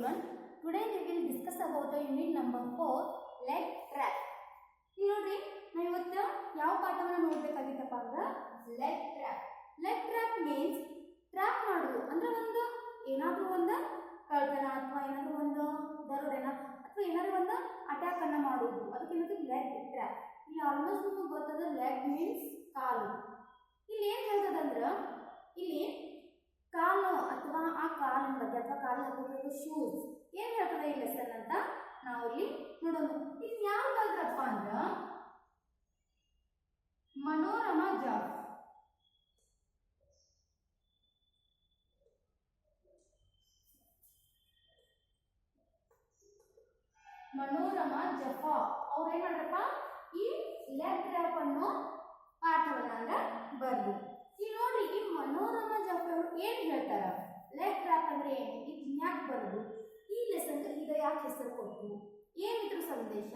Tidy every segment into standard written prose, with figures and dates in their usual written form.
everyone. Today we will discuss about the unit number 4 leg trap. ಇಲ್ಲಿ ನೋಡ್ರಿ ನಾವು ಇವತ್ತು ಯಾವ ಪಾಠವನ್ನು ನೋಡಬೇಕಾಗಿತ್ತಪ್ಪ ಅಂದ್ರೆ leg trap. Leg trap means trap ಮಾಡೋದು ಅಂದ್ರೆ ಒಂದು ಏನಾದರೂ ಒಂದು ಕಳ್ತನ ಅಥವಾ ಏನಾದರೂ ಒಂದು ದರೋಡೆನ ಅಥವಾ ಏನಾದರೂ ಒಂದು ಅಟ್ಯಾಕ್ ಅನ್ನ ಮಾಡೋದು ಅದಕ್ಕೆ ಏನಂದ್ರೆ leg trap. ಇಲ್ಲಿ ಆಲ್ಮೋಸ್ಟ್ ನಿಮಗೆ ಗೊತ್ತದ leg means ಕಾಲು. ಇಲ್ಲಿ ಏನು ಹೇಳ್ತದಂದ್ರೆ ಇಲ್ಲಿ ಕಾಲು ಅಥವಾ ಆ ಕಾಲಿನ ಬಗ್ಗೆ ಅಥವಾ ಕಾಲು ಹಾಕೋದು ಶೂಸ್ ಏನು ಹೇಳ್ತದೆ ಈ ಲೆಸನ್ ಅಂತ ನಾವು ಇಲ್ಲಿ ನೋಡೋಣ. ಇದು ಯಾರು ಬರೆದ್ರಪ್ಪ ಅಂದ್ರೆ ಮನೋರಮಾ ಜಾಫ್. ಮನೋರಮಾ ಜಫಾ ಅವ್ರು ಏನ್ ಮಾಡ್ರಪ್ಪ ಈ ಲೆಗ್ ಟ್ರ್ಯಾಪ್ ಅನ್ನೋ ಪಾಠವನ್ನ ಅಂದ್ರೆ ಬರ್ದು. ಈಗ ನೋಡ್ರಿ ಈ ಮನೋರಮಾ ಜಫಾ ಅವರು ಏನ್ ಹೇಳ್ತಾರ ಲೆಗ್ ಟ್ರ್ಯಾಪ್ ಅಂದ್ರೆ ಏನು, ಇದು ಯಾಕೆ ಬರೋದು, ಈ ಲೆಸನ್ ಈಗ ಯಾಕೆ ಹೆಸರು ಕೊಟ್ಟು, ಏನ್ ಇದ್ರ ಸಂದೇಶ,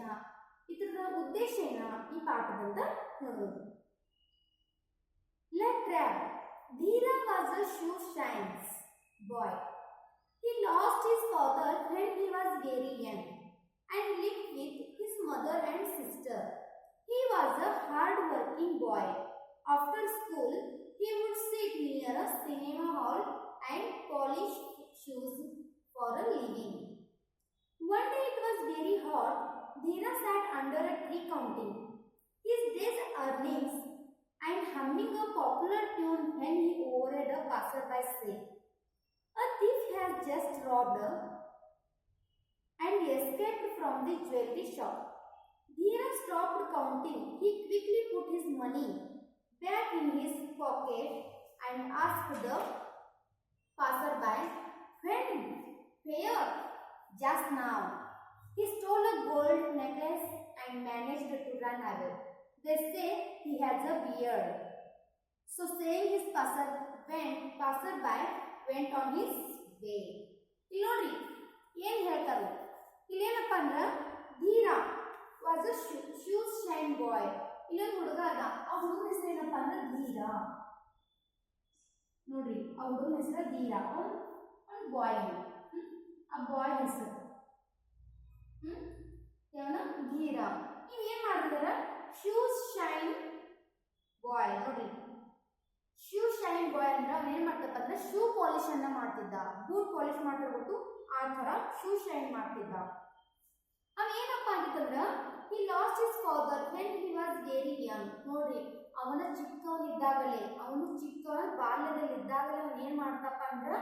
ಇದ್ರ ಉದ್ದೇಶ ಏನ ಈ ಪಾಠದಿಂದ ನೋಡೋದು. Leg trap. Dheera was a shoe shines boy. He lost his father when he was very young and lived with his mother and sister. He was a hard-working boy. After school, he would sit near a cinema hall and polish shoes for a living. One day it was very hot. Dheera sat under a tree counting his day's earnings and humming a popular tune when he overheard a passerby say, "A thief has just robbed and escaped from the jewelry shop." Dheera stopped counting. He quickly put his money back in his pocket and asked the passerby, "When? Where?" "Just now." He stole a gold necklace and managed to run away. They say he has a beard. So saying, his passerby went on his way. ಇಲ್ಲಿ ನೋಡ್ರಿ ಏನ್ ಹೇಳ್ತಾರೆ, ಇಲ್ಲೇನಪ್ಪ ಅಂದ್ರೆ Dheera was a shoes shine boy. ಇಲ್ಲೊಂದು ಹುಡುಗ ಅದ, ಆ ಹುಡುಗನ ಹೆಸರು ಏನಪ್ಪ ಅಂದ್ರೆ ಧೀರಾ. ನೋಡ್ರಿ ಆ ಹುಡುಗನ ಹೆಸರು ಧೀರಾ, ಒಂದು ಬಾಯ್, ಆ ಬಾಯ್ ಹೆಸರು ಯಾವನ ಧೀರಾ. ನೀವು ಏನ್ ಮಾಡಿದಾರ ಶೂಸ್ ಶೈನ್ ಬಾಯ್. ನೋಡ್ರಿ ಶೂ ಶೈನ್ ಬಾಯ್ ಅಂದ್ರೆ ಅವ್ನು ಏನ್ ಮಾಡ್ತಪ್ಪ ಅಂದ್ರೆ ಶೂ ಪಾಲಿಶ್ ಅನ್ನ ಮಾಡ್ತಿದ್ದ, ಬೂಟ್ ಪಾಲಿಶ್ ಮಾಡ್ತಿರ್ಬಿಟ್ಟು ಆ ತರ ಶೂ ಶೈನ್ ಮಾಡ್ತಿದ್ದ. ಅವ ಏನಪ್ಪ ಆಗಿತ್ತಂದ್ರ he lost his father when he was very young. ನೋಡ್ರಿ ಅವನ ಚಿಕ್ಕವನಿದ್ದಾಗಲೇ, ಅವನು ಚಿಕ್ಕವನ ಬಾಲ್ಯದಲ್ಲಿ ಇದ್ದಾಗಲೇ ಅವನು ಏನ್ ಮಾಡ್ತಪ್ಪ ಅಂದ್ರ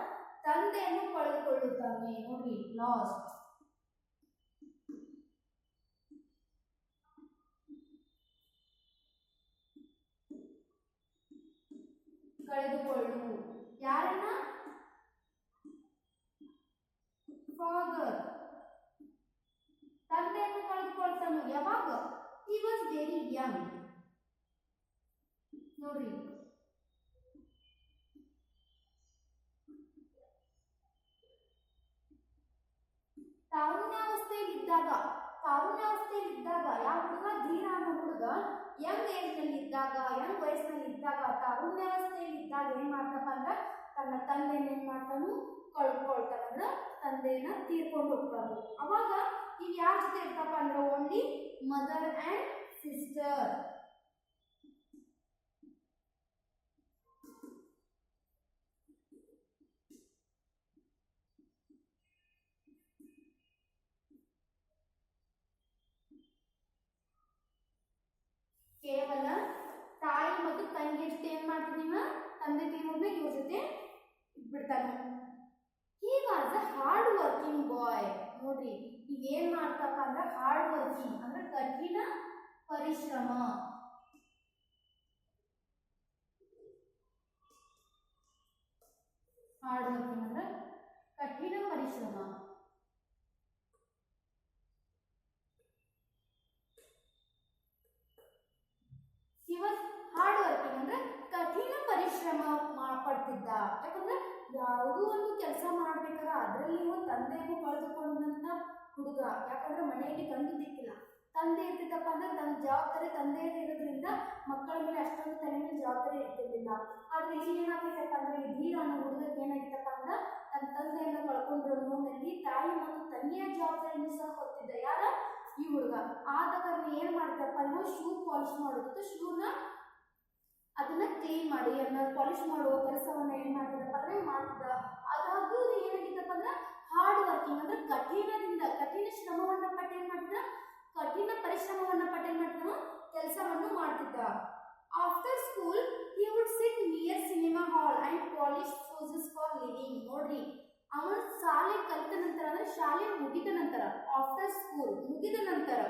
ತಂದೆಯನ್ನು ಕಳೆದುಕೊಳ್ಳುತ್ತಾನೆ. ನೋಡ್ರಿ ಲಾಸ್ಟ್. ಕಳೆದುಕೊಳ್ಳು ಯಾರನ್ನ, ಫಾದರ್, ತಂದೆಯನ್ನು ಕಳೆದುಕೊಳ್ತಾನೆ ಯಾವಾಗ, he was very young. ನೋಡ್ರಿ ತಾರುಣ್ಯಾವಸ್ಥೆಯಲ್ಲಿದ್ದಾಗ ಯಾವ ಹುಡುಗ ಧೀರ ಅನ್ನೋ ಹುಡುಗ ಯಂಗ್ ಏಜ್ ನಲ್ಲಿ ಇದ್ದಾಗ, ಯಂಗ್ ವಯಸ್ಸಿನಲ್ಲಿ ಇದ್ದಾಗ, ತಾರುಣ್ಯಾವಸ್ಥೆಯಲ್ಲಿ ಇದ್ದಾಗ ಏನ್ ಮಾಡ್ತಪ್ಪ ಅಂದ್ರ ತನ್ನ ತಂದೆನ ಏನ್ ಮಾಡ್ತಾನು ಕಳ್ಕೊಳ್ತಾನಂದ್ರ ತಂದೆಯನ್ನ ತೀರ್ಕೊಂಡು ಹೋಗ್ತಾನು. ಅವಾಗ ಇವ್ ಯಾರ ಜೊತೆ ಇರ್ತಪ್ಪ ಅಂದ್ರ ಓನ್ಲಿ ಮದರ್ ಅಂಡ್ ಸಿಸ್ಟರ್. ಕೇವಲ ತಾಯಿ ಮತ್ತು ತಂಗಿ ಜೊತೆ ಏನ್ ಮಾಡ್ತಿದೀವ, ತಂದೆ ತೀರೋದ್ನ ಇವ್ರ ಜೊತೆ ಬಿಡ್ತಾನೆ. He was a hard working boy. ನೋಡ್ರಿ ಇವೇನ್ ಮಾಡ್ತಪ್ಪ ಅಂದ್ರೆ ಹಾರ್ಡ್ ವರ್ಕಿಂಗ್ ಅಂದ್ರೆ ಕಠಿಣ ಪರಿಶ್ರಮ. ಹಾರ್ಡ್ ವರ್ಕಿಂಗ್ ಅಂದ್ರೆ ಕಠಿಣ ಪರಿಶ್ರಮ. He was hard working ಅಂದ್ರೆ ಕಠಿಣ ಪರಿಶ್ರಮ ಪಡ್ತಿದ್ದ. ಯಾಕಂದ್ರೆ ಯಾವುದೋ ಒಂದು ಕೆಲಸ ಮಾಡ್ಬೇಕಾದ್ರೆ ಅದರಲ್ಲಿ ತಂದೆಯನ್ನು ಕಳೆದುಕೊಂಡಂತ ಹುಡುಗ. ಯಾಕಂದ್ರೆ ಮನೆಯಲ್ಲಿ ಗಂಡು ದಿಕ್ಕಿಲ್ಲ, ತಂದೆ ಇರ್ತಿದ್ದಪ್ಪ ಅಂದ್ರೆ ತನ್ನ ಜವಾಬ್ದಾರಿ ತಂದೆ ಇರೋದ್ರಿಂದ ಮಕ್ಕಳ ಮೇಲೆ ಅಷ್ಟೊಂದು ತಲೆ ಮೇಲೆ ಜವಾಬ್ದಾರಿ ಇರ್ತಿರ್ಲಿಲ್ಲ. ಆದ್ರೆ ಇಲ್ಲಿ ಏನಾಗ್ತೈತಪ್ಪ ಅಂದ್ರೆ ಈ ಧೀರ ಅನ್ನೋ ಹುಡುಗಕ್ಕೆ ಏನಾಗಿತ್ತಪ್ಪ ಅಂದ್ರೆ ತನ್ನ ತಂದೆಯನ್ನು ಕಳ್ಕೊಂಡಿರೋ ನೋವಿನಲ್ಲಿ ತಾಯಿ ತಾಯಿ ಮತ್ತು ತಂಗಿಯ ಜವಾಬ್ದಾರಿಯನ್ನು ಸಹ ಹೊತ್ತಿದ್ದ. ಯಾರ? ಈ ಹುಡುಗ. ಆದ ಕಾರಣ ಏನ್ ಮಾಡ್ತಪ್ಪ ಇವ ಶೂ ಪಾಲಿಶ್ ಮಾಡೋದು, ಶೂನ ಅದನ್ನ ಕ್ಲೀನ್ ಮಾಡಿ ಅದನ್ನ ಪಾಲಿಶ್ ಮಾಡುವ ಕೆಲಸವನ್ನ ಏನ್ ಮಾಡ್ತಿದ್ದಪ್ಪ ಅಂದ್ರೆ ಮಾಡ್ತಿದ್ದ. ಅದಾಗೂ ಏನಾಗಿತ್ತಪ್ಪ ಅಂದ್ರೆ ಹಾರ್ಡ್ ವರ್ಕಿಂಗ್ ಅಂದ್ರೆ ಕಠಿಣ ಶ್ರಮವನ್ನ ಪಟ್ಟು ಏನ್ ಮಾಡ್ತಿದ್ದ, ಕಠಿಣ ಪರಿಶ್ರಮವನ್ನ ಪಟ್ಟು ಏನ್ ಮಾಡ್ತಿದ್ದ, ಕೆಲಸವನ್ನು ಮಾಡ್ತಿದ್ದ. After school he would sit near cinema hall and polish shoes for living. ನೋಡ್ರಿ, ಅವನು ಶಾಲೆ ಕಲಿತ ನಂತರ ಅಂದ್ರೆ ಶಾಲೆ ಮುಗಿದ ನಂತರ ಆಫ್ಟರ್ ಸ್ಕೂಲ್ ಮುಗಿದ ನಂತರ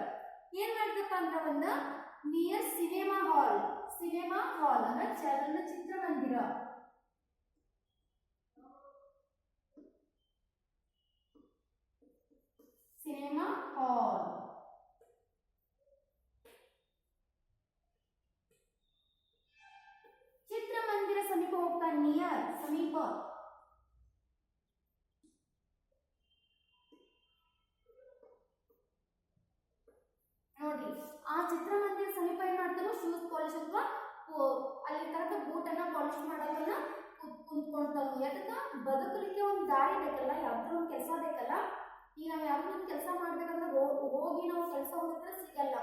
ಏನ್ ಮಾಡ್ತಪ್ಪ ಅಂದ್ರೆ ಒಂದು ನಿಯರ್ ಸಿನಿಮಾ ಹಾಲ್ ಅಂದ್ರೆ ಚಿತ್ರಮಂದಿರ, ಸಿನಿಮಾ ಹಾಲ್, ಚಿತ್ರಮಂದಿರ ಸಮೀಪ ಹೋಗ್ತಾ, ನಿಯರ್ ಸಮೀಪ. ನೋಡ್ರಿ, ಆ ಚಿತ್ರಮಂದಿರ ಸಮೀಪ ಏನ್ ಮಾಡ್ತಾನೋ ಶೂಸ್ ಪಾಲಿಶ್ ಅಥವಾ ಅಲ್ಲಿ ತನಕ ಬೂಟ್ ಅನ್ನ ಪಾಲಿಶ್ ಮಾಡಲ್ಲ ಕುಂತ್ಕೊಂತಾನು. ಯಾಕಂದ್ರ ಬದುಕಲಿಕ್ಕೆ ಒಂದು ದಾರಿ ಬೇಕಲ್ಲ, ಯಾವ್ದಾರ ಒಂದು ಕೆಲಸ ಬೇಕಲ್ಲ. ಈಗ ನಾವು ಯಾವ್ದಾರ ಒಂದು ಕೆಲಸ ಮಾಡ್ಬೇಕಂದ್ರೆ ಹೋಗಿ ನಾವು ಕೆಲಸ ಹೋಗಿದ್ರೆ ಸಿಗಲ್ಲ.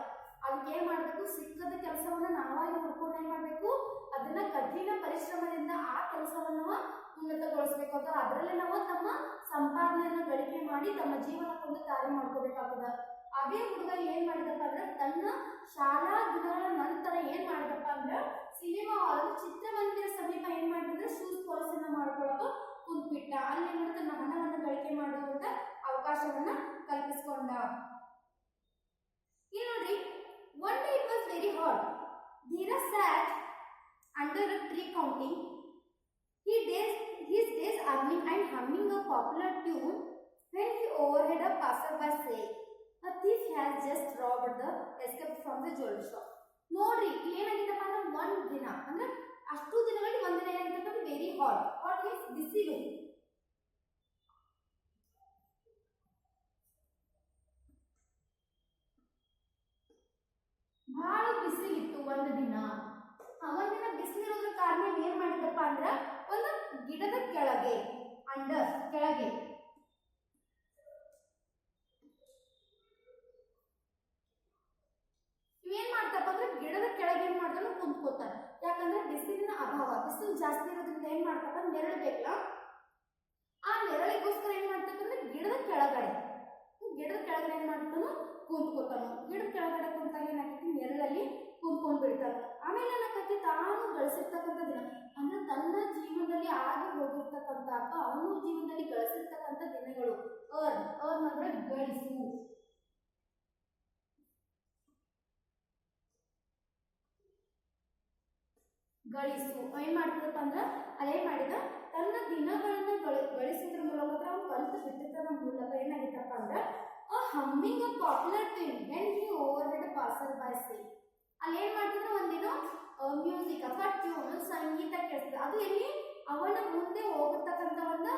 ಅದಕ್ಕೆ ಏನ್ ಮಾಡ್ಬೇಕು, ಸಿಕ್ಕದ ಕೆಲಸವನ್ನ ನಾವಾಗಿ ಹುಡ್ಕೊಂಡು ಏನ್ ಮಾಡ್ಬೇಕು, ಅದನ್ನ ಕಠಿಣ ಪರಿಶ್ರಮದಿಂದ ಆ ಕೆಲಸವನ್ನ ಉನ್ನತಗೊಳಿಸ್ಬೇಕು. ಅಥವಾ ಅದರಲ್ಲಿ ನಾವು ತಮ್ಮ ಸಂಪಾದನೆಯನ್ನು ಗಳಿಕೆ ಮಾಡಿ ತಮ್ಮ ಜೀವನಕ್ಕೊಂದು ದಾರಿ ಮಾಡ್ಕೋಬೇಕಾಗ್ತದ. ಅದೇ ಹುಡುಗ ಏನ್ ಮಾಡಿದಪ್ಪ ಅಂದ್ರೆ ತನ್ನ ಶಾಲಾ ದಿನಗಳ ನಂತರ ಏನ್ ಮಾಡಿದಪ್ಪ ಅಂದ್ರೆ ಸಿನಿಮಾ ಹಾಲ್ ಚಿತ್ರಮಂದಿರ ಸಮೀಪ ಏನ್ ಮಾಡಿದ್ರೆ ಶೂಸ್ ಪಾಲಿಶ್ ಅನ್ನ ಮಾಡ್ಕೊಳ್ಳೋದು ಕುಂತ್ಬಿಟ್ಟ. ಅಲ್ಲಿ ಏನ್ ತನ್ನ ಹಣವನ್ನು ಗಳಿಕೆ ಮಾಡುವಂತ ಅವಕಾಶವನ್ನ ಕಲ್ಪಿಸಿಕೊಂಡ. ಇಲ್ಲಿ ನೋಡ್ರಿ, one day it was very hot. Dhira sat under a tree counting his days earning and humming a popular tune when he overheard a passerby say, "A thief has just robbed the escaped from the jewelry shop." ನೋಡ್ರಿ, ಏನಾಗಿತ್ತಪ್ಪ ಅಂದ್ರೆ ಒಂದ್ ದಿನ ಅಂದ್ರೆ ಅಷ್ಟು ದಿನಗಳಲ್ಲಿ ಒಂದಿನ ಏನಾಗಿತ್ತಪ್ಪ ಅಂದ್ರೆ very hot means ಬಿಸಿಲು. ಬಹಳ ಬಿಸಿಲಿತ್ತು ಒಂದು ದಿನ. ಒಂದಿನ ಬಿಸಿಲಿರೋದ್ರ ಕಾರಣ ಏನ್ ಮಾಡಿದಪ್ಪ ಅಂದ್ರ ಒಂದು ಗಿಡದ ಕೆಳಗೆ ಕೆಳಗೆ ಏನ್ ಮಾಡ್ತಪ್ಪ ಅಂದ್ರೆ ಗಿಡದ ಕೆಳಗೆ ಏನ್ ಮಾಡ್ತಾನ ಕುಂತ್ಕೋತಾನೆ. ಯಾಕಂದ್ರೆ ಬಿಸಿಲಿನ ಅಭಾವ, ಬಿಸಿಲು ಜಾಸ್ತಿ ಇರೋದ್ರಿಂದ ಏನ್ ಮಾಡ್ತಪ್ಪ ನೆರಳು ಬೇಕಲ್ಲ, ಆ ನೆರಳಿಗೋಸ್ಕರ ಏನ್ ಮಾಡ್ತಕ್ಕಂದ್ರೆ ಗಿಡದ ಕೆಳಗಡೆ ಏನ್ ಮಾಡ್ತಾನು ಕುಂತ್ಕೋತಾನು. ಗಿಡದ ಕೆಳಗಡೆ ಕುಂತಾಗ ಏನಾಗ್ತೈತಿ, ನೆರಳಲ್ಲಿ ಕುಂತ್ಕೊಂಡ್ ಬಿಡ್ತಾನೆ. ಆಮೇಲೆ ಏನಾಗ್ತೈತಿ, ತಾನು ಗಳಿಸಿರ್ತಕ್ಕಂಥ ದಿನ ಅಂದ್ರೆ ತನ್ನ ಜೀವನದಲ್ಲಿ ಆಗಿ ಹೋಗಿರ್ತಕ್ಕಂಥ ಅಥವಾ ಅವನು ಜೀವನದಲ್ಲಿ ಗಳಿಸಿರ್ತಕ್ಕಂಥ ದಿನಗಳು, ಅರ್ನ್ ಅಂದ್ರೆ ಗಳಿಸು, ಏನ್ ಮಾಡ್ತದಪ್ಪ ಅಂದ್ರ ಅದೇನ್ ಮಾಡಿದ, ತನ್ನ ದಿನಗಳನ್ನ ಗಳಿಸೋದ್ರ ಮೂಲಕ ಅವ್ನು ಕಲಿತು ಬಿಟ್ಟಿದ್ದರ ಮೂಲಕ ಏನಾಗಿತ್ತಪ್ಪ ಅಂದ್ರ humming a popular tune when he overheard a passerby say. ಅಲ್ಲಿ ಏನ್ ಮಾಡ್ತಿದ್ರು, ಒಂದಿನ ಮ್ಯೂಸಿಕ್ ಅಥವಾ ಟ್ಯೂನ್ ಸಂಗೀತ ಕೇಳಿಸ್ತದೆ. ಅದು ಎಲ್ಲಿ, ಅವನ ಮುಂದೆ ಹೋಗಿರ್ತಕ್ಕಂಥ ಒಂದು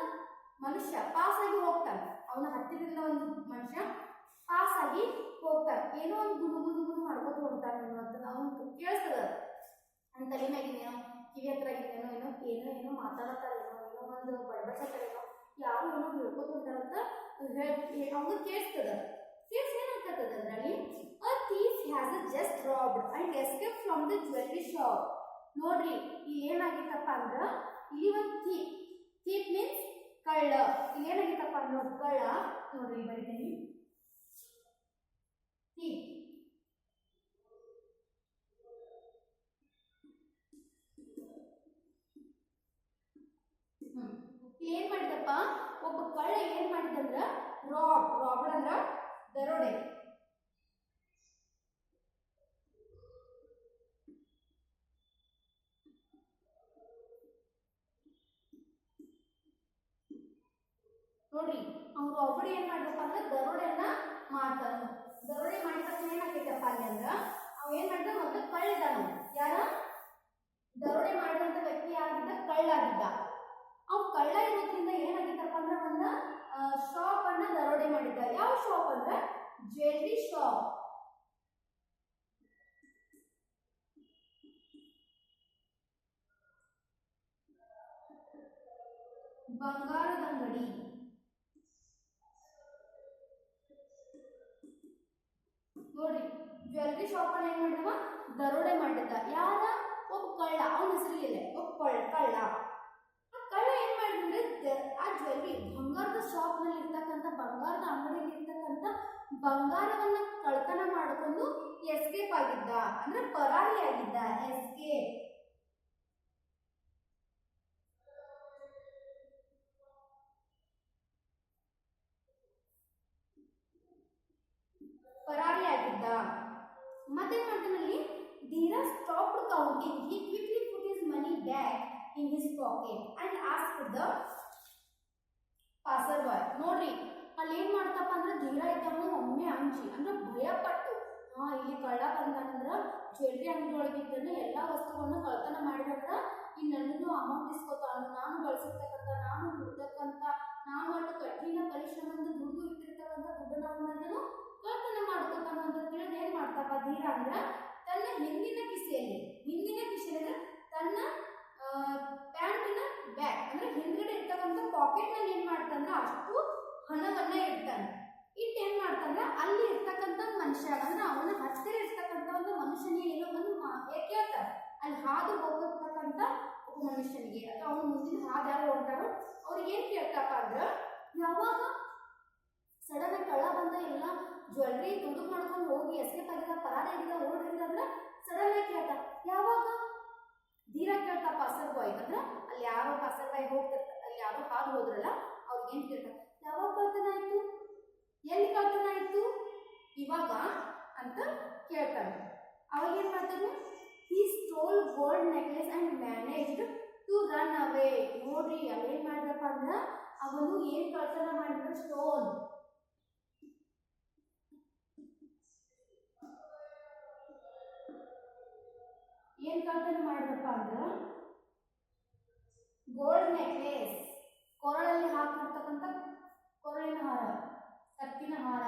ಮನುಷ್ಯ ಪಾಸ್ ಆಗಿ ಹೋಗ್ತಾನೆ. ಅವನ ಹತ್ತಿರದಿಂದ ಒಂದು ಮನುಷ್ಯ ಪಾಸ್ ಆಗಿ ಹೋಗ್ತಾನೆ. ಏನೋ ಒಂದು ಗುಣಗುಣ ಮಾಡ್ಕೊಂಡು ಹೋಗ್ತಾನೆ ಅನ್ನುವಂಥದ್ದು ಅವನು ಕೇಳಿಸ್ತದ. ನನ್ನ ತಲೆ ಮ್ಯಾಗಿನೇನೋ, ಕಿವಿ ಹತ್ರ ಆಗಿದ್ದೇನೋ, ಏನೋ ಮಾತಾಡತ್ತಾರೇನೋ, ಏನೋ ಒಂದು ಬಡಬಡ್ಸತ್ತಾರೇನೋ, ಯಾರು ಏನೋ ಹೇಳ್ಕೊತ ಹೊಂಟಾರಂತ ಅವ್ನು ಕೇಳಿಸ್ತದ. ಏನಾಗ್ತದ ಅದ್ರಲ್ಲಿ, a thief has just robbed and escaped from the jewelry shop. ನೋಡ್ರಿ, ಇಲ್ಲಿ ಏನಾಗಿತ್ತಪ್ಪ ಅಂದ್ರ ಇಲ್ಲಿ ಒಂದು ಥೀಪ್ ಮೀನ್ಸ್ ಕಳ್ಳ. ಇಲ್ಲಿ ಏನಾಗಿತ್ತಪ್ಪ ಅಂದ್ರೆ ಕಳ್ಳ, ನೋಡ್ರಿ ಬರೀತೀನಿ, ಥೀಪ್ ಏನ್ ಮಾಡಿದಪ್ಪ, ಒಬ್ಬ ಕಳ್ಳ ಏನ್ ಮಾಡಿದಂದ್ರ ರಾಬರ್ಡ್ ಅಂದ್ರ ದರೋಡೆ. ನೋಡ್ರಿ, ಅವ್ರು ರಾಬರ್ಡ್ ಏನ್ ಮಾಡಿದಪ್ಪ ಅಂದ್ರೆ ದರೋಡೆಯನ್ನ ಮಾಡ್ತಾನು. ದರೋಡೆ ಮಾಡಿದ ತಕ್ಷಣ ಏನಾಗೈತಪ್ಪ ಅಂದ್ರ ಅವ್ ಏನ್ ಮಾಡಿದ, ಮೊದಲು ಕಳ್ಳಿದ್ದಾನು. ಯಾರ ದರೋಡೆ ಮಾಡಿದಂತ ವ್ಯಕ್ತಿ ಯಾರಿದ್ದ, ಕಳ್ಳಾಗಿದ್ದ. ಅವ್ ಕಳ್ಳ ಇರೋದ್ರಿಂದ ಏನಾಗಿತ್ತಪ್ಪ ಅಂದ್ರೆ ಒಂದು ಶಾಪ್ ಅನ್ನ ದರೋಡೆ ಮಾಡಿದ್ದ. ಯಾವ ಶಾಪ್ ಅಂದ್ರೆ ಜ್ಯುವೆಲ್ಲರಿ ಶಾಪ್. ಬಂಗಾರದ ಅಂಗಡಿ. ಏನ್ ಮಾಡಿದವ ದರೋಡೆ ಮಾಡಿದ್ದ. ಯಾರ? ಒಬ್ಬ ಕಳ್ಳ, ಅವನ ಹೆಸರಿಲ್ಲ, ಒಬ್ಬ ಕಳ್ಳ. ಆ ಕಳ್ಳ ಏನ್ ಮಾಡಿದ್ರೆ ಆ ಜ್ಯುವೆಲ್ರಿ ಬಂಗಾರದ ಶಾಪ್ ನಲ್ಲಿ ಇರ್ತಕ್ಕಂಥ ಬಂಗಾರದ ಅಂಗಡಿಯಲ್ಲಿ ಇರ್ತಕ್ಕಂಥ ಬಂಗಾರವನ್ನ ಕಳ್ತನ ಮಾಡಿಕೊಂಡು ಎಸ್ಕೇಪ್ ಆಗಿದ್ದ, ಅಂದ್ರೆ ಪರಾರಿಯಾಗಿದ್ದ. ಎಸ್ಕೇಪ್. ಪರಾರಿಯಾಗಿದ್ದ. ಮತ್ತೇನ್ ಮಾಡ್ತಾನಲ್ಲಿ, Dheeraj stopped counting. He quickly put his money back in his pocket and asked the passerby. ನೋಡ್ರಿ ಅಲ್ಲಿ ಏನ್ ಮಾಡ್ತಪ್ಪ ಅಂದ್ರೆ ಧೀರ ಇದ್ದವನು ಒಮ್ಮೆ ಅಂಜಿ ಅಂದ್ರೆ ಭಯ ಪಟ್ಟು, ಇಲ್ಲಿ ಕಳ್ಳ ಬಂದಂದ್ರ ಜ್ಯುವೆಲ್ರಿ ಅಂಗಡಿ ಒಳಗಿದ್ದನ್ನು ಎಲ್ಲಾ ವಸ್ತುಗಳನ್ನು ಕಳ್ತನ ಮಾಡಿದಂದ್ರ ಇನ್ನು ನನ್ನನ್ನು ಅಮೌಂಟ್ ಇಸ್ಕೊತಾನು, ನಾನು ಬಳಸಿರ್ತಕ್ಕಂಥ, ನಾನು ದುಡ್ದಕ್ಕಂತ, ನಾನು ಅಷ್ಟು ಕಠಿಣ ಪರಿಶ್ರಮದಿಂದ ದುಡ್ಡು ಇಟ್ಟಿರ್ತಕ್ಕಂಥ ದುಡ್ಡನ್ನು ಅವನನ್ನು ಕಳ್ತನ ಮಾಡ್ಕೊತಾನು ಅಂತ ತಿಳಿದು ಏನ್ ಮಾಡ್ತಪ್ಪ ಧೀರ ಅಂದ್ರ ತನ್ನ ಹಿಂದಿನ ಕಿಸೆಯಲ್ಲಿ ತನ್ನ ಪ್ಯಾಂಟಿನ ಬ್ಯಾಗ್ ಅಂದ್ರೆ ಹಿಂದ್ಗಡೆ ಇರ್ತಕ್ಕಂಥ ಪಾಕೆಟ್ ನಲ್ಲಿ ಏನ್ ಮಾಡ್ತಾನ ಅಷ್ಟು ಹಣವನ್ನ ಇಡ್ತಾನೆ. ಇಟ್ಟು ಏನ್ ಮಾಡ್ತಾನ ಅಲ್ಲಿ ಇರ್ತಕ್ಕಂಥ ಮನುಷ್ಯ ಅಂದ್ರೆ ಅವನ ಹತ್ತಿರ ಇರ್ತಕ್ಕಂಥ ಒಂದು ಮನುಷ್ಯನಿಗೆ ಏನೋ ಒಂದು ಕೇಳ್ತಾನೆ. ಅಲ್ಲಿ ಹಾದು ಹೋಗತಕ್ಕಂಥ ಒಬ್ಬ ಮನುಷ್ಯನಿಗೆ ಅಥವಾ ಅವನ ಮುಂದಿನ ಹಾದು ಯಾರು ಹೋಗ್ತಾರೋ ಅವ್ರಿಗೆ ಏನ್ ಕೇಳ್ತಪ್ಪ ಅಂದ್ರ, ಯಾವಾಗ ಸಡನ್ ಆಗಿ ಕಳ್ಳ ಬಂದ ಎಲ್ಲ ಜ್ಯುವೆಲ್ರಿ ದುಡ್ಡು ಮಾಡ್ಕೊಂಡು ಹೋಗಿ ಎಸ್ಕೇಪ್ ಆಗಿದ, ಪರಾರಿಯಾಗಿದ, ಓಡಿದ ಅಂದ್ರೆ ಸಡನ್ ಆಗಿ ಕೇಳ್ತ. ಯಾವಾಗ? ಧೀರ ಕೇಳ್ತಾ ಪಾಸರ್ ಬಾಯ್ ಅಂದ್ರೆ ಅಲ್ಲಿ ಯಾರೋ ಪಾಸರ್ ಬಾಯ್ ಹೋಗ್ತಿರ್ತಾರೆ, ಅಲ್ಲಿ ಯಾರೋ ಹಾದು ಹೋದ್ರಲ್ಲ ಅವ್ರಿಗೆ ಏನ್ ಕೇಳ್ತಾರೆ, ಯಾವಾಗ ಕಳ್ತನ ಆಯ್ತು, ಎಲ್ಲಿ ಕಳ್ತನ ಆಯ್ತು, ಇವಾಗ ಅಂತ ಕೇಳ್ತಾನೆ. ಅವಾಗ ಏನ್ ಮಾಡ್ತಾನೆ, he stole gold necklace and managed to run away. ನೋಡ್ರಿ ಅಲ್ಲಿ ಏನ್ ಮಾಡ್ರಪ್ಪ ಅಂದ್ರ ಅವನು ಏನ್ ಕಳ್ತನ ಮಾಡಿದ್ರು, ಸ್ಟೋನ್ ಏನ್ ಕಳ್ತನ ಮಾಡಿದ್ರಪ್ಪ ಅಂದ್ರ ಗೋಲ್ಡ್ ನೆಕ್ಲೆಸ್, ಕೊರಳಲ್ಲಿ ಹಾಕಿರ್ತಕ್ಕಂಥ ಕೊರಳಿನ ಹಾರ, ಕತ್ತಿನ ಹಾರ.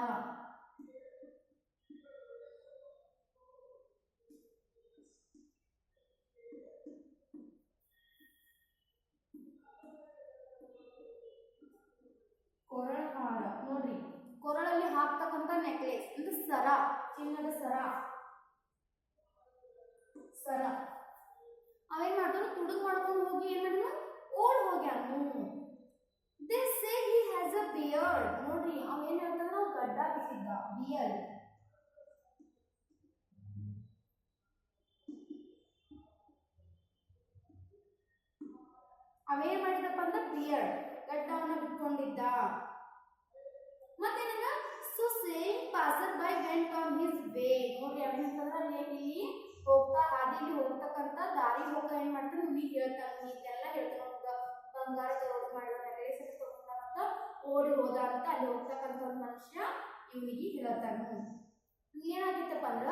ಕೊರಳ ಹಾರ ನೋಡ್ರಿ, ಕೊರಳಲ್ಲಿ ಹಾಕ್ತಕ್ಕಂಥ ನೆಕ್ಲೆಸ್ ಅಂದ್ರೆ ಸರ, ಚಿನ್ನದ ಸರ. ಅವೇನ್ ಮಾಡ್ತಾನು, ತುಡುಗ್ ಮಾಡ್ಕೊಂಡು ಹೋಗಿ ಏನ್ ಮಾಡಿದ್ನು, ಓಡ್ ಹೋಗ್ಯಾನು. They say he has a beard. ನೋಡ್ರಿ ಅವೇನ್ ಹೇಳ್ತಾನ, ಗಡ್ಡ ಬಿಟ್ಟಿದ್ದ, ಬಿಯರ್ಡ್. ಅವೇನ್ ಮಾಡಿದಪ್ಪ ಅಂದ್ರೆ beard, ಗಡ್ಡವನ್ನ ಬಿಟ್ಕೊಂಡಿದ್ದ. ಮತ್ತೇನಂದ್ರ so saying passerby went on his way. ನೋಡ್ರಿ ಅವೇನಂತಂದ್ರ ಇಲ್ಲಿ ಹೋಗ್ತಾ ಹಾದಿಲಿ ಹೋಗ್ತಕ್ಕಂಥ ದಾರಿ ಹೋಗ್ತಾ ಏನ್ ಮಾಡ್ತಾನೆ, ನಿಮಗೆ ಹೇಳ್ತಾನೆ, ಇದೆಲ್ಲ ಹೇಳ್ತಾನೆ, ಬಂಗಾರ ದರೋಡೆ ಮಾಡಿದ, ನೆಕ್ಲೆಸ್ ತಗೊಂಡ ಓಡಿ ಹೋದ ಅಂತ ಅಲ್ಲಿ ಹೋಗ್ತಕ್ಕಂಥ ಒಂದು ಮನುಷ್ಯ ಇವನಿಗೆ ಹೇಳ್ತಾನೆ. ಏನಾಗಿತ್ತಪ್ಪ ಅಂದ್ರ,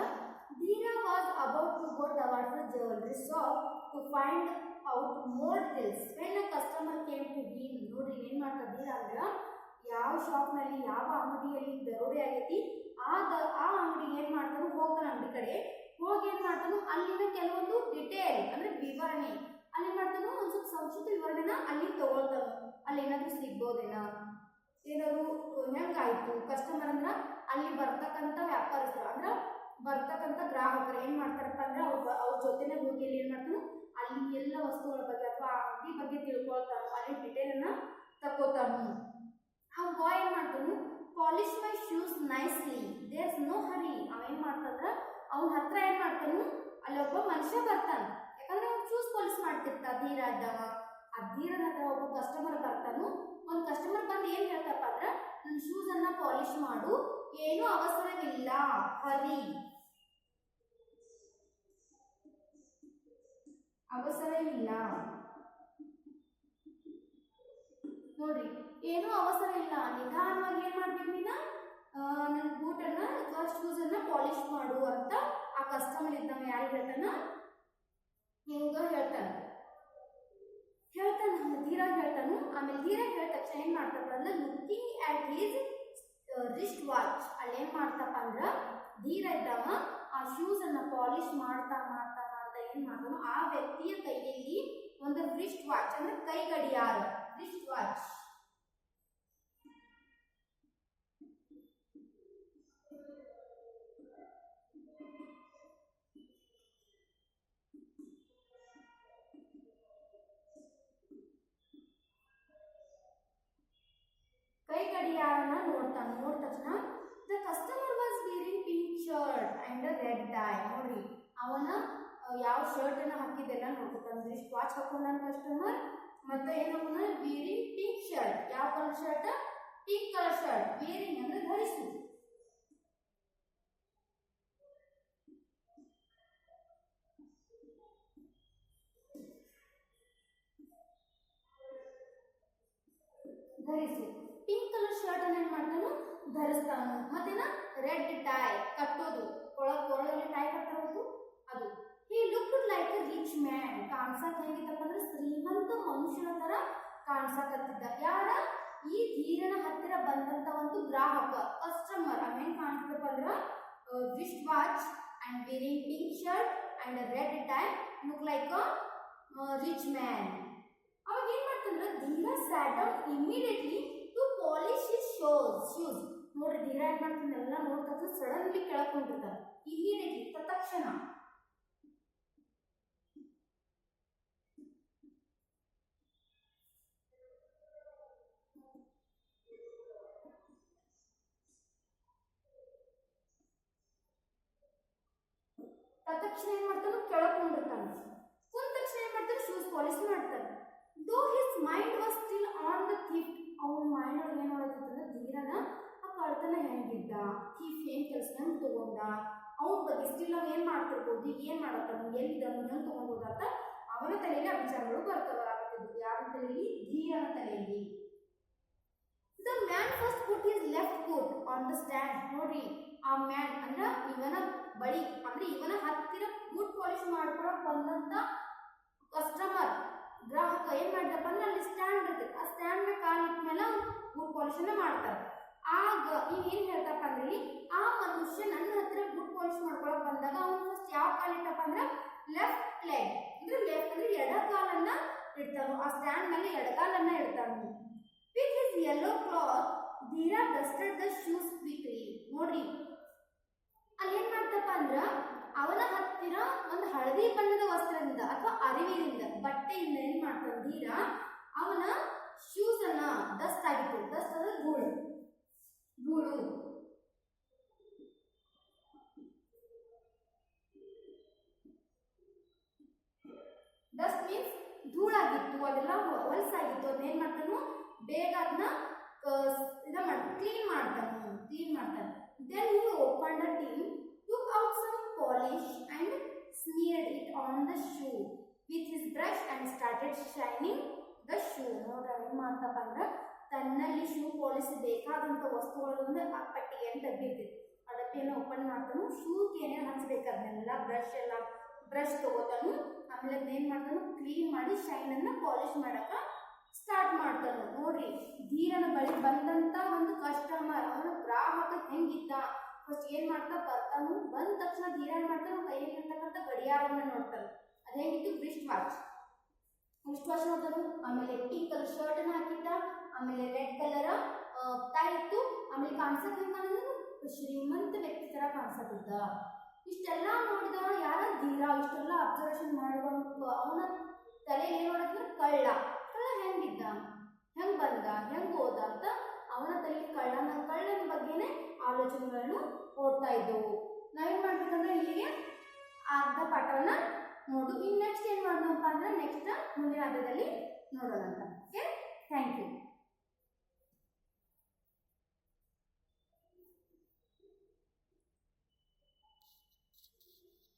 Dheera was about to go towards the jewellery shop to find out more details when a customer came to him. ನೋಡ್ರಿ ಏನ್ ಮಾಡ್ತಾ ಧೀರ ಅಂದ್ರ ಯಾವ ಶಾಪ್ ನಲ್ಲಿ ಯಾವ ಅಂಗಡಿಯಲ್ಲಿ ದರೋಡೆ ಆಗೈತಿ ಆ ಅಂಗಡಿ ಏನ್ ಮಾಡ್ತಾನು, ಹೋಗ್ತಾನ ಅಂಗಡಿ ಕಡೆ ಹೋಗಿ ಏನ್ ಮಾಡ್ತಾನು, ಅಲ್ಲಿನ ಕೆಲವೊಂದು ಡಿಟೇಲ್ ಅಂದ್ರೆ ವಿವರಣೆ, ಅಲ್ಲಿ ಮಾಡ್ತಾನು ಒಂದ್ ಸ್ವಲ್ಪ ಸಂಕ್ಷಿಪ್ತ ವಿವರಣೆನ ಅಲ್ಲಿ ತಗೊಳ್ತಾನು. ಅಲ್ಲಿ ಏನಾದ್ರು ಸಿಗ್ಬೋದೇನ, ಏನಾದ್ರು ಹೆಂಗಾಯ್ತು, ಕಸ್ಟಮರ್ ಅಂದ್ರ ಅಲ್ಲಿ ಬರ್ತಕ್ಕಂಥ ವ್ಯಾಪಾರಸ್ಥರು ಅಂದ್ರ ಬರ್ತಕ್ಕಂಥ ಗ್ರಾಹಕರು ಏನ್ ಮಾಡ್ತಾರಪ್ಪ ಅಂದ್ರೆ ಅವ್ರ ಜೊತೆನೆ ಹೋಗಿ ಅಲ್ಲಿ ಏನ್ ಮಾಡ್ತಾನು, ಅಲ್ಲಿ ಎಲ್ಲ ವಸ್ತುಗಳ ಬಗ್ಗೆ ಅಥವಾ ಅಂಗಡಿ ಬಗ್ಗೆ ತಿಳ್ಕೊಳ್ತಾನು, ಅಲ್ಲಿ ಡಿಟೇಲ್ ಅನ್ನ ತಗೋತಾನು. ಆ ಬಾಯ್ ಏನ್ ಮಾಡ್ತಾನು, polish my shoes nicely, there's no hurry. ಅವೇನ್ ಮಾಡ್ತಂದ್ರ ಅವನ ಹತ್ರ ಏನ್ ಮಾಡ್ತಾನು, ಅಲ್ಲಿ ಒಬ್ಬ ಮನುಷ್ಯ ಬರ್ತಾನ, ಯಾಕಂದ್ರೆ ಅವ್ನು ಶೂಸ್ ಪಾಲಿಶ್ ಮಾಡ್ತಿರ್ತ ಧೀರ ಇದ್ದವ. ಆ ಧೀರನ ಹತ್ರ ಒಬ್ಬ ಕಸ್ಟಮರ್ ಬರ್ತಾನು. ಒಂದು ಕಸ್ಟಮರ್ ಬಂದು ಏನ್ ಹೇಳ್ತಪ್ಪ ಅಂದ್ರ, ನನ್ನ ಶೂಸ್ ಅನ್ನ ಪಾಲಿಶ್ ಮಾಡು, ಏನೂ ಅವಸರವಿಲ್ಲ, ಹರಿ, ಅವಸರ ಇಲ್ಲ. ನೋಡ್ರಿ ಏನೂ ಅವಸರ ಇಲ್ಲ, ನಿಧಾನವಾಗಿ ಏನ್ ಮಾಡ್ಬೇಕು, ನೀನ ನನ್ನ ಬೂಟನ್ನ ಅಥವಾ ಶೂಸ್ ಅನ್ನ ಪಾಲಿಶ್ ಮಾಡು ಅಂತ ಆ ಕಸ್ಟಮರ್ ಇದ್ದವ ಯಾರು ಹೇಳ್ತಾನ, ಇವಾಗ ಹೇಳ್ತಾನ ಧೀರ ಹೇಳ್ತಾನು. ಆಮೇಲೆ ಧೀರ ಹೇಳಿದ ತಕ್ಷಣ ಏನ್ ಮಾಡ್ತಪ್ಪ ಅಂದ್ರೆ, looking at his wrist watch, ಅಲ್ಲಿ ಏನ್ ಮಾಡ್ತಪ್ಪ ಅಂದ್ರ ಧೀರ ಇದ್ದವ ಆ ಶೂಸ್ ಅನ್ನ ಪಾಲಿಶ್ ಮಾಡ್ತಾ ಏನ್ ಮಾಡ್ತಾನು, ಆ ವ್ಯಕ್ತಿಯ ಕೈಯಲ್ಲಿ ಒಂದು ರಿಸ್ಟ್ ವಾಚ್ ಅಂದ್ರೆ ಕೈ ಗಡಿಯಾರ, ರಿಸ್ಟ್ ವಾಚ್. ನೋಡ್ತಾನೆ. ನೋಡಿದ ತಕ್ಷಣ the customer was wearing pink shirt and red tie. ನೋಡ್ರಿ ಅವನ ಯಾವ ಶರ್ಟ್ ಅನ್ನ ಹಾಕಿದ್ದೆಲ್ಲ ನೋಡ್ಕೊತಾನೆ. ರಿಸ್ಟ್ ವಾಚ್ ಹಾಕೊಂಡಾನ ಕಸ್ಟಮರ್. ಮತ್ತೆ ಏನ್ ಹಾಕೊಂಡ? Wearing pink shirt. ಯಾವ colour shirt? Pink colour shirt. Wearing ಅಂದ್ರೆ ಧರಿಸು. ಧರಿಸು. ಪಿಂಕ್ ಕಲರ್ ಶರ್ಟ್ ಅನ್ನ ಏನ್ ಮಾಡ್ತಾನು? ಧರಿಸ್ತಾನು. ಮತ್ತೇನ? ರೆಡ್ ಟೈ, ಕಟ್ಟೋದು. ಕೊರಳಲ್ಲಿ ಟೈ ಕಟ್ಟೋದು ಅದು. He looked like a rich man. ಕಾಣ್ಸಕ್ ಹೆಂಗಿತ್ತಪ್ಪ ಅಂದ್ರೆ ಶ್ರೀಮಂತ ಮನುಷ್ಯನ ತರ ಕಾಣ್ಸಕತ್ತಿದ್ದ. ಯಾರ? ಈ ಧೀರನ ಹತ್ತಿರ ಬಂದಂತ ಒಂದು ಗ್ರಾಹಕ, ಕಸ್ಟಮರ್. ಅವ ಹೆಂಗ್ ಕಾಣಿಸ್ತಪ್ಪ ಅಂದ್ರ wrist watch and varying pink shirt and red tie, look like a rich man. ಅವಾಗ ಏನ್ ಮಾಡ್ತಂದ್ರ ಧೀರ sat down immediately to polish his shoes. ನೋಡ್ರಿ ಧೀರ ಏನ್ ಮಾಡ್ತಾನೆ? ಎಲ್ಲ ನೋಡ್ತಾ ಸಡನ್ಲಿ ಕೆಳಕ್ ಹೊಂಟಿರ್ತಾನೆ. ಇಮಿಡಿಯೇಟ್ಲಿ, ತತ್ಕ್ಷಣ. ತತ್ಕ್ಷಣ ಏನ್ ಮಾಡ್ತಾನೆ? ಕೆಳಕ್ ಹೊಂಟಿರ್ತಾನೆ. ಕುಂತ ತಕ್ಷಣ ಏನ್ ಮಾಡ್ತಾನೆ? ಶೂಸ್ ಪಾಲಿಶ್ ಮಾಡ್ತಾನೆ. ದೋ his mind was still on the thief. ಅವನ ಮೈಂಡ್ ಒಳಗೆ ಏನ್ ಮಾಡತ್ತಂದ್ರೆ ಧೀರನ ಆ ಕಳ್ತನ ಹೆಂಗಿದ್ದ, ಥೀಫ್ ಏನ್ ಕೆಲಸ ಹೆಂಗ್ ತಗೊಂಡ, ಅವನ ಬಗ್ಗೆ ಸ್ಟಿಲ್ ಅವ್ ಏನ್ ಮಾಡ್ತಿರ್ಬೋದು, ಏನ್ ಮಾಡತ್ತಾನ, ಎಲ್ಲಿದ್ದಾನು, ಹೆಂಗ್ ತಗೊಂಡ್ಬೋದ ಅಂತ ಅವನ ತಲೆಯಲ್ಲಿ ಆ ವಿಚಾರಗಳು ಬರ್ತವಾಗ್ತಿದ್ವು. ಯಾರ ತಲೆಯಲ್ಲಿ? ಧೀರನ ತಲೆಯಲ್ಲಿ. The man first put his left foot on the stand. ನೋಡ್ರಿ ಆ ಮ್ಯಾನ್ ಅಂದ್ರ ಇವನ ಬಳಿ ಅಂದ್ರೆ ಇವನ ಹತ್ತಿರ ಬೂಟ್ ಪಾಲಿಶ್ ಮಾಡ್ಕೊಳಕ್ ಬಂದಂತ ಕಸ್ಟಮರ್, ಗ್ರಾಹಕ ಏನ್ ಮಾಡ್ದಪ್ಪ ಅಂದ್ರೆ ಅಲ್ಲಿ ಸ್ಟ್ಯಾಂಡ್ ಇರ್ತದೆ. ಆ ಸ್ಟ್ಯಾಂಡ್ ನ ಕಾಲ್ ಇಟ್ಮೇಲೆ ಬೂಟ್ ಪಾಲಿಶ್ ಅನ್ನ ಮಾಡ್ತಾರೆ. ಆಗ ಈಗ ಏನ್ ಹೇಳ್ತಪ್ಪ ಅಂದ್ರೆ ಆ ಮನುಷ್ಯ ನನ್ನ ಹತ್ತಿರ ಬೂಟ್ ಪಾಲಿಶ್ ಮಾಡ್ಕೊಳಕ್ ಬಂದಾಗ ಅವನು ಫಸ್ಟ್ ಯಾವ ಕಾಲ್ ಇಟ್ಟಪ್ಪ ಅಂದ್ರೆ ಲೆಫ್ಟ್ ಲೆಗ್ ಅಂದ್ರೆ ಲೆಫ್ಟ್ ಅಂದ್ರೆ ಎಡಗಾಲನ್ನ ಇಡ್ತಾನು. ಆ ಸ್ಟ್ಯಾಂಡ್ ಮೇಲೆ ಎಡಗಾಲನ್ನ ಇಡ್ತಾನು. With his yellow cloth Dheera dusted the shoes quickly. ನೋಡ್ರಿ ಅಲ್ಲಿ ಏನ್ ಮಾಡ್ತಪ್ಪ ಅಂದ್ರ ಅವನ ಹತ್ತಿರ ಒಂದು ಹಳದಿ ಬಣ್ಣದ ವಸ್ತ್ರದಿಂದ ಅಥವಾ ಅರಿವಿನಿಂದ, ಬಟ್ಟೆಯಿಂದ ಏನ್ ಮಾಡ್ತಾನೆ ಧೀರ ಅವನ ಶೂಸ್ ಅನ್ನ, ಡಸ್ಟ್ ಆಗಿತ್ತು. ಡಸ್ಟ್ ಅಂದ್ರೆ ಧೂಳು. ಡಸ್ಟ್ ಮೀನ್ಸ್ ಧೂಳಾಗಿತ್ತು, ಅದೆಲ್ಲ ಹೊಲಸಾಗಿತ್ತು. ಅದನ್ನೇನ್ ಮಾಡ್ತಾನು? ಬೇಗ ಅದನ್ನ ಕ್ಲೀನ್ ಮಾಡ್ತಾನೆ. Then he opened the tin, took out some polish and smeared it on the shoe with his brush and started shining the shoe. ನೋಡ್ರಿ ಏನ್ ಮಾಡ್ತಪ್ಪ ಅಂದ್ರ ತನ್ನಲ್ಲಿ ಶೂ ಪಾಲಿಶ್ ಬೇಕಾದಂತ ವಸ್ತುಗಳನ್ನ ಆ ಪಟ್ಟಿಗೆಯನ್ನು ತೆಗೆದಿರ್ತೀವಿ. ಆ ಡಬ್ಬಿಯನ್ನು ಓಪನ್ ಮಾಡ್ತಾನು. ಶೂಗೆ ಏನೇನು ಹಚ್ಚಬೇಕು ಅದನ್ನೆಲ್ಲ ಬ್ರಷ್ ತಗೋತಾನು. ಆಮೇಲೆ ಅದನ್ನೇನ್ ಮಾಡ್ತಾನು? ಕ್ಲೀನ್ ಮಾಡಿ ಶೈನ್ ಅನ್ನ ಪಾಲಿಶ್ ಮಾಡಕ ಸ್ಟಾರ್ಟ್ ಮಾಡ್ತಾನು. ನೋಡ್ರಿ ಧೀರನ ಬಳಿ ಬಂದಂತ ಒಂದು ಕಸ್ಟಮರ್, ಅವನ ಗ್ರಾಹಕ ಹೆಂಗಿದ್ದ ಫಸ್ಟ್ ಏನ್ ಮಾಡ್ತಾ ಬರ್ತಾನು. ಬಂದ ತಕ್ಷಣ ಧೀರ ಏನ್ ಮಾಡ್ತಾನು? ಕೈಯಲ್ಲಿರ್ತಕ್ಕಂಥ ಗಡಿಯಾರವನ್ನ ನೋಡ್ತಾನೆ. ಅದ್ ಹೆಂಗಿತ್ತು? ರಿಸ್ಟ್ ವಾಚ್ ನೋಡ್ತಾನು. ಆಮೇಲೆ ಪಿಂಕ್ ಕಲರ್ ಶರ್ಟ್ ಅನ್ನ ಹಾಕಿದ್ದ. ಆಮೇಲೆ ರೆಡ್ ಕಲರ್ ಟೈ ಇತ್ತು. ಆಮೇಲೆ ಕಾಣಿಸಕ್ ಹೆಂಗ ಶ್ರೀಮಂತ ವ್ಯಕ್ತಿ ತರ ಕಾಣಿಸತ್ತಿದ್ದ. ಇಷ್ಟೆಲ್ಲಾ ನೋಡಿದ ಯಾರ? ಧೀರ. ಇಷ್ಟೆಲ್ಲ ಅಬ್ಸರ್ವೇಷನ್ ಮಾಡುವ ಅವನ ತಲೆಯಲ್ಲಿ ಏನ್ ಮಾಡಿದ್ರೆ ಕಳ್ಳ ಹೆಂಗಿದ್ದ, ಹೆಂಗ್ ಬಂದ, ಹೆಂಗ್ ಹೋದ ಅಂತ ಅವನ ತಲೆಯಲ್ಲಿ ಕಳ್ಳನ ಬಗ್ಗೆನೆ ಆಲೋಚನೆಗಳನ್ನು ಓಡ್ತಾ ಇದ್ದವು. ನಾವೇನ್ ಮಾಡ್ಬೇಕಂದ್ರೆ ಇಲ್ಲಿಗೆ ಅರ್ಧ ಪಾಠವನ್ನ ನೋಡು. ಇನ್ ನೆಕ್ಸ್ಟ್ ಏನ್ ಮಾಡೋಣಪ್ಪ ಅಂದ್ರೆ ನೆಕ್ಸ್ಟ್ ಮುಂದಿನ ಹಂತದಲ್ಲಿ ನೋಡೋಣ ಅಂತ. Okay, thank you.